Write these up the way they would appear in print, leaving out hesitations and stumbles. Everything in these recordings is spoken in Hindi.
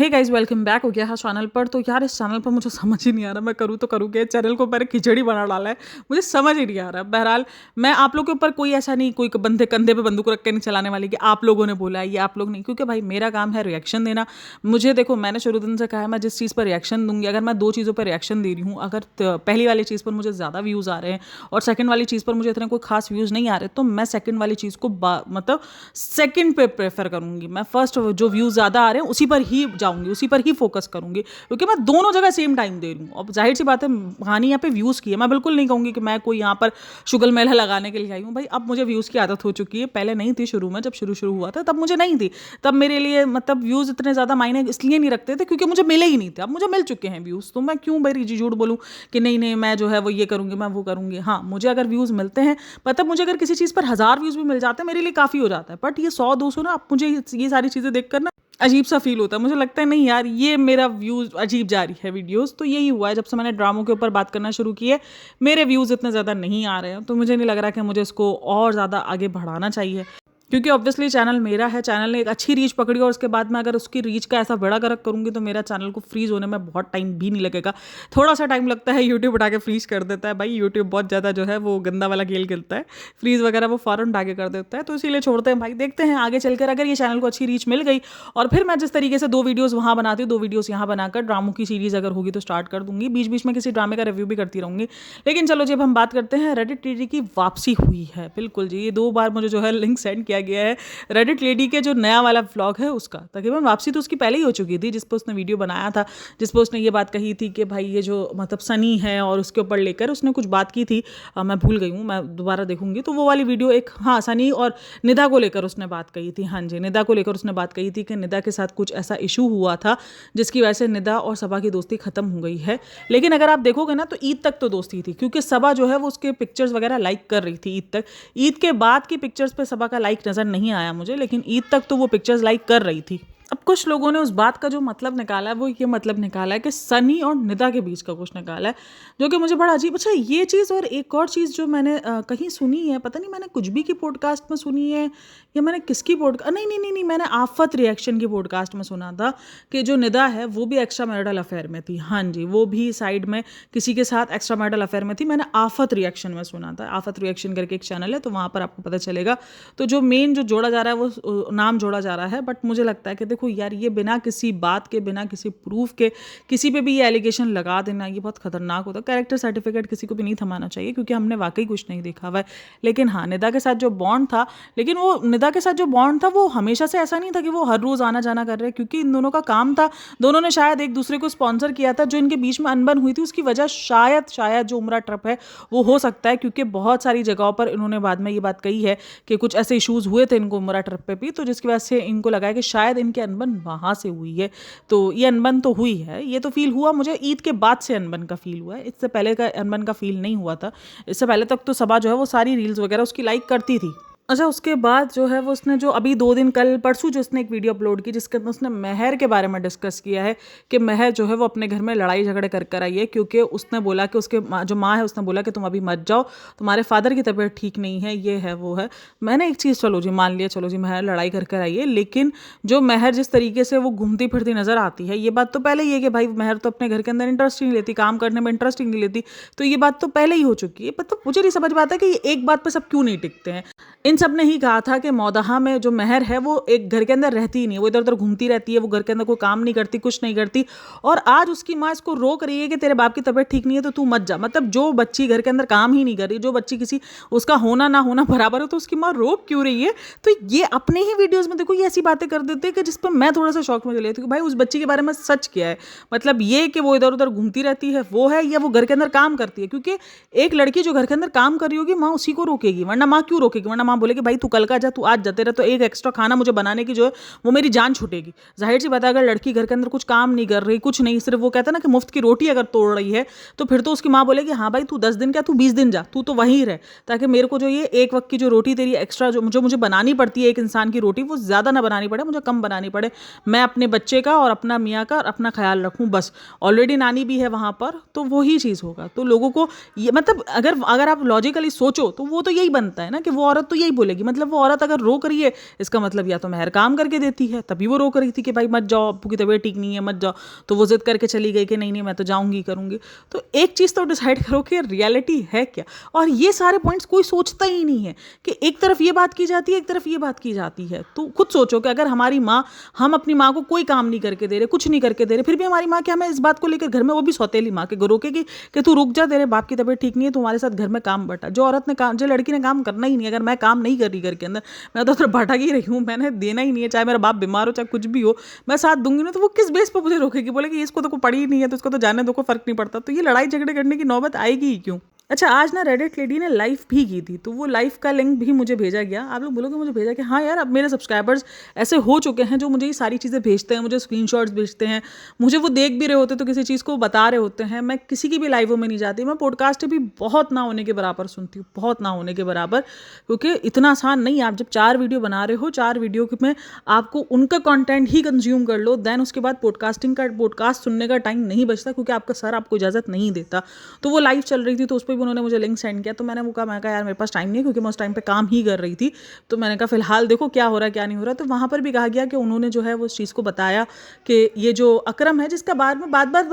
हे गाइस, वेलकम बैक हो गया है चैनल पर। तो यार इस चैनल पर मुझे समझ ही नहीं आ रहा मैं करूँ तो करूँ क्या। चैनल को मैंने खिचड़ी बना डाला है, मुझे समझ ही नहीं आ रहा। बहरहाल मैं आप लोगों के ऊपर कोई ऐसा नहीं, कोई बंदे कंधे पे बंदूक रख के नहीं चलाने वाली कि आप लोगों ने बोला है ये आप लोग नहीं, क्योंकि भाई मेरा काम है रिएक्शन देना। मुझे देखो, मैंने शुरू दिन से कहा है मैं जिस चीज़ पर रिएक्शन दूंगी, अगर मैं दो चीज़ों पर रिएक्शन दे रही हूँ, अगर पहली वाली चीज़ पर मुझे ज़्यादा व्यूज़ आ रहे हैं और सेकंड वाली चीज़ पर मुझे इतने कोई खास व्यूज़ नहीं आ रहे, तो मैं सेकंड वाली चीज़ को मतलब सेकंड पे प्रेफर करूंगी। मैं फर्स्ट जो व्यूज़ ज़्यादा आ रहे हैं उसी पर ही जाऊंगी, उसी पर ही फोकस करूंगी, क्योंकि मैं दोनों जगह सेम टाइम दे रही हूँ। अब जाहिर सी बात है कहानी यहाँ पे व्यूज़ की है, मैं बिल्कुल नहीं कहूँगी कि मैं कोई यहाँ पर शुगल मेला लगाने के लिए आई हूँ। भाई अब मुझे व्यूज़ की आदत हो चुकी है, पहले नहीं थी। शुरू में जब शुरू हुआ था तब मुझे नहीं थी, तब मेरे लिए मतलब व्यूज़ इतने ज़्यादा मायने इसलिए नहीं रखते थे क्योंकि मुझे मिले ही नहीं थे। अब मुझे मिल चुके हैं व्यूज़, तो मैं क्यों भाई झूठ बोलूँ कि नहीं नहीं मैं जो है वो ये करूँगी, मैं वो करूँगी। हाँ, मुझे अगर व्यूज़ मिलते हैं, मतलब मुझे अगर किसी चीज़ पर 1000 व्यूज़ भी मिल जाते हैं मेरे लिए काफ़ी हो जाता है। बट ये 100-200 ना, अब मुझे ये सारी चीज़ें देखकर ना अजीब सा फील होता है। मुझे लगता है नहीं यार, ये मेरा व्यूज़ अजीब जा रही है वीडियोस। तो यही हुआ है जब से मैंने ड्रामों के ऊपर बात करना शुरू की है, मेरे व्यूज़ इतने ज़्यादा नहीं आ रहे हैं। तो मुझे नहीं लग रहा कि मुझे इसको और ज़्यादा आगे बढ़ाना चाहिए, क्योंकि ऑब्वियसली चैनल मेरा है। चैनल ने एक अच्छी रीच पकड़ी और उसके बाद मैं अगर उसकी रीच का ऐसा बड़ा गर्क करूँगी तो मेरा चैनल को फ्रीज होने में बहुत टाइम भी नहीं लगेगा। थोड़ा सा टाइम लगता है, यूट्यूब उठा के फ्रीज कर देता है। भाई यूट्यूब बहुत ज़्यादा जो है वो गंदा वाला खेल खेलता है, फ्रीज वगैरह वो फ़ौरन उठा के कर देता है। तो इसीलिए छोड़ते हैं भाई, देखते हैं आगे चलकर अगर ये चैनल को अच्छी रीच मिल गई और फिर मैं जिस तरीके से 2 वीडियोज़ वहाँ बनाती हूँ, 2 वीडियोज़ यहाँ बनाकर ड्रामों की सीरीज़ अगर होगी तो स्टार्ट कर दूंगी। बीच बीच में किसी ड्रामे का रिव्यू भी करती रहूँगी। लेकिन चलो जी, अब हम बात करते हैं रेडिट टीडी की वापसी हुई है। बिल्कुल जी, ये 2 बार मुझे जो है लिंक सेंड किया गया है रेडिट लेडी के जो नया वाला व्लॉग है उसका। तकरीबन वापसी तो उसकी पहले ही हो चुकी थी, जिस पर उसने वीडियो बनाया था, जिस पर उसने ये बात कही थी कि भाई ये जो मतलब सनी है और उसके ऊपर लेकर उसने कुछ बात की थी। मैं भूल गई हूँ, मैं दोबारा देखूंगी। तो वो वाली वीडियो एक, हाँ, सनी और निदा को लेकर उसने बात कही थी। हाँ जी, निदा को लेकर उसने बात कही थी कि निदा के साथ कुछ ऐसा इशू हुआ था जिसकी वजह से निदा और सबा की दोस्ती खत्म हो गई है। लेकिन अगर आप देखोगे ना तो ईद तक तो दोस्ती थी, क्योंकि सबा जो है वो उसके पिक्चर्स वगैरह लाइक कर रही थी ईद तक। ईद के बाद की पिक्चर्स पे सबा का लाइक नज़र नहीं आया मुझे, लेकिन ईद तक तो वो पिक्चर्स लाइक कर रही थी। अब कुछ लोगों ने उस बात का जो मतलब निकाला है वो ये मतलब निकाला है कि सनी और निदा के बीच का कुछ निकाला है, जो कि मुझे बड़ा अजीब। अच्छा, ये चीज़ और एक और चीज़ जो मैंने कहीं सुनी है, पता नहीं मैंने कुछ भी की पॉडकास्ट में सुनी है या मैंने किसकी पॉडकास्ट, नहीं नहीं नहीं नहीं, मैंने आफत रिएक्शन की पॉडकास्ट में सुना था कि जो निदा है वो भी एक्स्ट्रा मैरिटल अफेयर में थी। हाँ जी, वो भी साइड में किसी के साथ एक्स्ट्रा मैरिटल अफेयर में थी। मैंने आफत रिएक्शन में सुना था। आफत रिएक्शन करके एक चैनल है, तो वहाँ पर आपको पता चलेगा। तो जो मेन जो जोड़ा जा रहा है वो नाम जोड़ा जा रहा है। बट मुझे लगता है कि देखो यार, ये बिना किसी बात के, बिना किसी प्रूफ के किसी पे भी ये एलिगेशन लगा देना, ये बहुत खतरनाक होता है। कैरेक्टर सर्टिफिकेट किसी को भी नहीं थमाना चाहिए, क्योंकि हमने वाकई कुछ नहीं देखा हुआ है। लेकिन हाँ, निदा के साथ जो बॉन्ड था, लेकिन वो निदा के साथ जो बॉन्ड था वो हमेशा से ऐसा नहीं था कि वो हर रोज़ आना जाना कर रहे, क्योंकि इन दोनों का काम था। दोनों ने शायद एक दूसरे को स्पॉन्सर किया था। जो इनके बीच में अनबन हुई थी उसकी वजह शायद जो उम्रा ट्रिप है वो हो सकता है, क्योंकि बहुत सारी जगहों पर इन्होंने बाद में ये बात कही है कि कुछ ऐसे इशूज़ हुए थे इनको उम्रा ट्रिप पे भी, तो जिसकी वजह से इनको लगा कि शायद इनके अनबन वहाँ से हुई है। तो ये अनबन तो हुई है, ये तो फील हुआ मुझे। ईद के बाद से अनबन का फील हुआ है, इससे पहले का अनबन का फील नहीं हुआ था। इससे पहले तक तो सबा जो है वो सारी रील्स वगैरह उसकी लाइक करती थी। अच्छा, उसके बाद जो है वो उसने जो अभी 2 दिन, कल परसों जो उसने एक वीडियो अपलोड की जिसके अंदर उसने महर के बारे में डिस्कस किया है कि महर जो है वो अपने घर में लड़ाई झगड़े कर आई है, क्योंकि उसने बोला कि उसके जो माँ है उसने बोला कि तुम अभी मत जाओ, तुम्हारे फादर की तबीयत ठीक नहीं है, ये है वो है। मैंने एक चीज़, चलो जी मान लिया, चलो जी महर लड़ाई कर आई है, लेकिन जो महर जिस तरीके से वो घूमती फिरती नजर आती है, ये बात तो पहले ही है कि भाई महर तो अपने घर के अंदर इंटरेस्ट नहीं लेती, काम करने में इंटरेस्ट नहीं लेती। तो ये बात तो पहले ही हो चुकी है। तो मुझे नहीं समझ में आता कि ये एक बात पर सब क्यों नहीं टिकते हैं। इन सब ने ही कहा था कि मौदहा में जो महर है वो एक घर के अंदर रहती ही नहीं, वो इधर उधर घूमती रहती है, वो घर के अंदर कोई काम नहीं करती, कुछ नहीं करती। और आज उसकी माँ इसको रोक रही है कि तेरे बाप की तबीयत ठीक नहीं है तो तू मत जा। मतलब जो बच्ची घर के अंदर काम ही नहीं कर रही, जो बच्ची किसी उसका होना ना होना बराबर हो, तो उसकी माँ रोक क्यों रही है। तो ये अपने ही वीडियोज़ में देखो ये ऐसी बातें कर देते हैं कि जिस पर मैं थोड़ा सा शौक में चली जाती हूँ कि भाई उस बच्ची के बारे में सच क्या है। मतलब ये कि वो इधर उधर घूमती रहती है वो है, या वो घर के अंदर काम करती है। क्योंकि एक लड़की जो घर के अंदर काम कर रही होगी, माँ उसी को रोकेगी, वरना माँ क्यों रोकेगी? वरना माँ बोलेगी भाई तू कल का जा, तू आज जाते रहे, तो एक एक्स्ट्रा खाना मुझे बनाने की जो है वो मेरी जान छूटेगी। जाहिर सी बात है, अगर लड़की घर के अंदर कुछ काम नहीं कर रही, कुछ नहीं, सिर्फ वो कहता है ना कि मुफ्त की रोटी अगर तोड़ रही है, तो फिर तो उसकी माँ बोलेगी हाँ भाई तू 10 दिन क्या, तू 20 दिन जा, तू तो वहीं रह, ताकि मेरे को जो ये एक वक्त की जो रोटी तेरी एक्स्ट्रा जो मुझे बनानी पड़ती है एक इंसान की रोटी, वो ज़्यादा ना बनानी पड़े, मुझे कम बनानी पड़े, मैं अपने बच्चे का और अपना मियाँ का और अपना ख्याल रखूँ बस। ऑलरेडी नानी भी है वहाँ पर, तो वही चीज़ होगा। तो लोगों को ये मतलब अगर आप लॉजिकली सोचो तो वो तो यही बनता है ना कि वो औरत तो यही बोलेगी? मतलब वो औरत अगर रो रही है, इसका मतलब या तो मेहर काम करके देती है, तभी वो रो रही थी कि भाई मत जाओ, अप्पू की तबीयत ठीक नहीं है, मत जाओ। तो वो जिद करके चली गई कि नहीं नहीं मैं तो जाऊंगी, करूंगी। तो एक चीज़ तो डिसाइड करो कि रियलिटी है क्या। और ये सारे पॉइंट्स कोई सोचता ही नहीं है कि एक तरफ ये बात की जाती है, एक तरफ ये बात की जाती है। तो खुद सोचो कि अगर हमारी माँ, हम अपनी माँ को कोई काम नहीं करके दे रहे, कुछ नहीं करके दे रहे, फिर भी हमारी माँ क्या हमें इस बात को लेकर घर में, वो भी सौतेली माँ के रोकेगी कि तू रुक जा, तेरे बाप की तबीयत ठीक नहीं है, तुम्हारे साथ घर में काम बटा। जो औरत ने काम, जो लड़की ने काम करना ही नहीं, अगर मैं काम नहीं कर रही घर के अंदर, मैं तो भटक ही रही हूँ, मैंने देना ही नहीं है, चाहे मेरा बाप बीमार हो चाहे कुछ भी हो, मैं साथ दूंगी ना, तो वो किस बेस पर मुझे रोकेगी? बोलेगी इसको तो कोई पड़ी ही नहीं है, तो उसको तो जाने दो, को फर्क नहीं पड़ता। तो ये लड़ाई झगड़े करने की नौबत आएगी ही क्यों? अच्छा, आज ना रेडिट लेडी ने लाइव भी की थी, तो वो लाइव का लिंक भी मुझे भेजा गया। आप लोग बोलोगे मुझे भेजा कि हाँ यार, अब मेरे सब्सक्राइबर्स ऐसे हो चुके हैं जो मुझे ये सारी चीज़ें भेजते हैं, मुझे स्क्रीनशॉट्स भेजते हैं, मुझे वो देख भी रहे होते तो किसी चीज़ को बता रहे होते हैं। मैं किसी की भी लाइवों में नहीं जाती, मैं पॉडकास्ट भी बहुत ना होने के बराबर सुनती हूँ, बहुत ना होने के बराबर, क्योंकि इतना आसान नहीं। आप जब 4 वीडियो बना रहे हो, 4 वीडियो में आपको उनका कंटेंट ही कंज्यूम कर लो, देन उसके बाद पॉडकास्ट सुनने का टाइम नहीं बचता, क्योंकि आपका सर आपको इजाज़त नहीं देता। तो वो लाइव चल रही थी, तो उस पर भी उन्होंने मुझे लिंक सेंड किया, तो मैंने वो कहा, मैं कहा यार मेरे पास टाइम नहीं है, क्योंकि मैं उस टाइम पे काम ही कर रही थी। तो मैंने कहा फिलहाल देखो क्या हो रहा है क्या नहीं हो रहा। तो वहाँ पर भी कहा गया कि उन्होंने जो है वो उस चीज़ को बताया कि ये जो अकरम है, जिसका बाद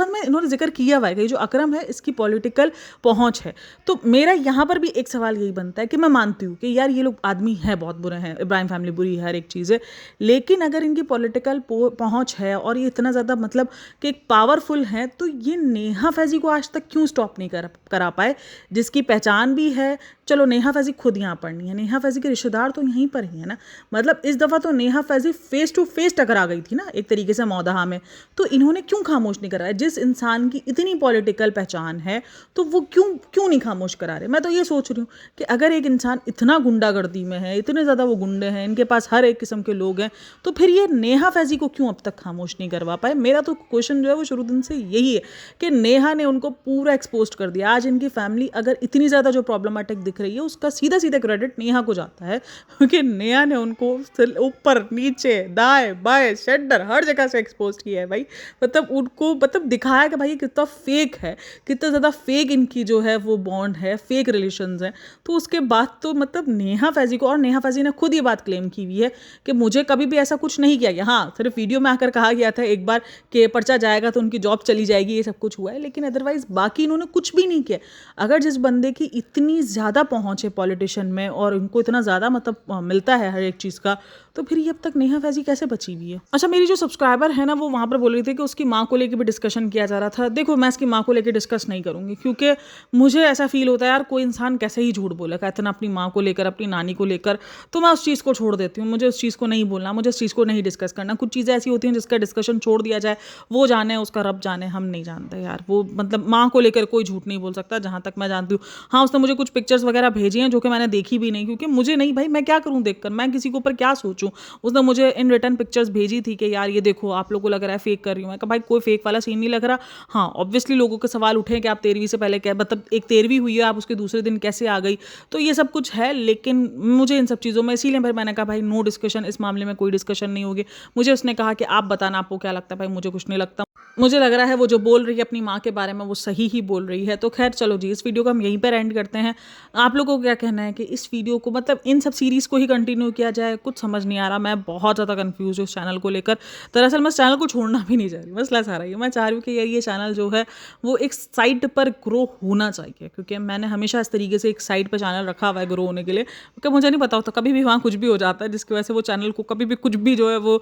में इन्होंने जिक्र किया हुआ है कि जो अकरम है इसकी पॉलिटिकल पहुँच है। तो मेरा यहाँ पर भी एक सवाल यही बनता है कि मैं मानती हूँ कि यार ये लोग आदमी है बहुत बुरे हैं, इब्राहिम फैमिली बुरी है, हर एक चीज़ है, लेकिन अगर इनकी पॉलिटिकल पहुँच है और ये इतना ज़्यादा मतलब कि एक पावरफुल है, तो ये नेहा फैज़ी को आज तक क्यों स्टॉप नहीं करा पाए, जिसकी पहचान भी है। चलो नेहा फैज़ी खुद यहाँ पर नहीं है, नेहा फैज़ी के रिश्तेदार तो यहीं पर ही है ना। मतलब इस दफ़ा तो Neha Faizi face to face टकरा गई थी ना एक तरीके से मौदहा में, तो इन्होंने क्यों खामोश नहीं करा? जिस इंसान की इतनी पॉलिटिकल पहचान है, तो वो क्यों नहीं खामोश करा रहे? मैं तो ये सोच रही हूँ कि अगर एक इंसान इतना गुंडागर्दी में है, इतने ज़्यादा वो गुंडे हैं, इनके पास हर एक किस्म के लोग हैं, तो फिर ये नेहा फैज़ी को क्यों अब तक खामोश नहीं करवा पाए? मेरा तो क्वेश्चन जो है वो शुरू दिन से यही है कि नेहा ने उनको पूरा एक्सपोज कर दिया। आज इनकी फैमिली अगर इतनी ज़्यादा जो प्रॉब्लमेटिक दिख रही है, उसका सीधा सीधा क्रेडिट नेहा को जाता है, क्योंकि नेहा ने उनको ऊपर नीचे दाएं बाएं शेडर हर जगह से एक्सपोज किया है भाई। मतलब उनको मतलब दिखाया कि भाई कितना फेक है, कितना ज़्यादा फेक इनकी जो है वो बॉन्ड है, फेक रिलेशंस हैं। तो उसके बाद तो मतलब नेहा फैज़ी को, और नेहा फैज़ी ने खुद ये बात क्लेम की हुई है कि मुझे कभी भी ऐसा कुछ नहीं किया गया। हाँ, सिर्फ वीडियो में आकर कहा गया था एक बार कि पर्चा जाएगा तो उनकी जॉब चली जाएगी, ये सब कुछ हुआ है, लेकिन अदरवाइज बाकी इन्होंने कुछ भी नहीं किया। अगर जिस बंदे की इतनी ज़्यादा पहुँच है पॉलिटिशियन में और उनको इतना ज़्यादा मतलब मिलता है हर एक चीज़ का, तो फिर ये अब तक नेहा फैज़ी कैसे बची हुई है? अच्छा, मेरी जो सब्सक्राइबर है ना, वो वहाँ पर बोल रही थी कि उसकी माँ को लेकर भी डिस्कशन किया जा रहा था। देखो, मैं इसकी माँ को लेकर डिस्कस नहीं करूँगी, क्योंकि मुझे ऐसा फील होता है यार कोई इंसान कैसे ही झूठ बोलेगा इतना अपनी माँ को लेकर, अपनी नानी को लेकर। तो मैं उस चीज़ को छोड़ देती हूँ, मुझे उस चीज़ को नहीं बोलना, मुझे उस चीज़ को नहीं डिस्कस करना। कुछ चीज़ें ऐसी होती हैं जिसका डिस्कशन छोड़ दिया जाए, वो जाने उसका रब जाने, हम नहीं जानते यार। वो मतलब माँ को लेकर कोई झूठ नहीं बोल सकता जहाँ तक मैं जानती हूँ। हाँ, उसने मुझे कुछ पिक्चर्स वगैरह भेजी हैं जो कि मैंने देखी भी नहीं, क्योंकि मुझे नहीं, भाई मैं क्या करूँ देखकर, मैं किसी के ऊपर क्या सोचूं। उसने मुझे इन रिटर्न पिक्चर्स भेजी थी कि यार ये देखो आप लोगों को लग रहा है फेक कर रही हूँ। मैं कहा भाई कोई फेक वाला सीन नहीं लग रहा। हाँ, ऑब्वियसली लोगों के सवाल उठे कि आप 13वीं से पहले क्या, मतलब एक 13वीं हुई है, आप उसके दूसरे दिन कैसे आ गई, तो ये सब कुछ है। लेकिन मुझे इन सब चीज़ों में, इसीलिए फिर मैंने कहा भाई नो डिस्कशन, इस मामले में कोई डिस्कशन नहीं होगी। मुझे उसने कहा कि आप बताना आपको क्या लगता है। भाई मुझे कुछ नहीं लगता, मुझे लग रहा है वो जो बोल रही है अपनी माँ के बारे में वो सही ही बोल रही है। तो खैर चलो जी, इस वीडियो को हम यहीं पर एंड करते हैं। आप लोगों को क्या कहना है कि इस वीडियो को मतलब इन सब सीरीज़ को ही कंटिन्यू किया जाए? कुछ समझ नहीं आ रहा, मैं बहुत ज़्यादा कंफ्यूज हूँ इस चैनल को लेकर। दरअसल मैं इस चैनल को छोड़ना भी नहीं चाह रही, मसला सारा ही मैं चाह रही हूँ कि यार ये चैनल जो है वो एक साइड पर ग्रो होना चाहिए, क्योंकि मैंने हमेशा इस तरीके से एक साइड पर चैनल रखा हुआ है ग्रो होने के लिए, क्योंकि मुझे नहीं पता होता, कभी भी वहाँ कुछ भी हो जाता है जिसकी वजह से वो चैनल को कभी भी कुछ भी जो है वो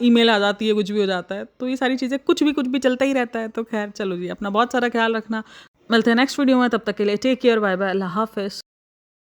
ईमेल आ जाती है, कुछ भी हो जाता है। तो ये सारी चीज़ें कुछ भी चलता ही रहता है। तो खैर चलो जी, अपना बहुत सारा ख्याल रखना, मिलते हैं नेक्स्ट वीडियो में, तब तक के लिए टेक केयर, बाय बाय, अल्लाह हाफिज़।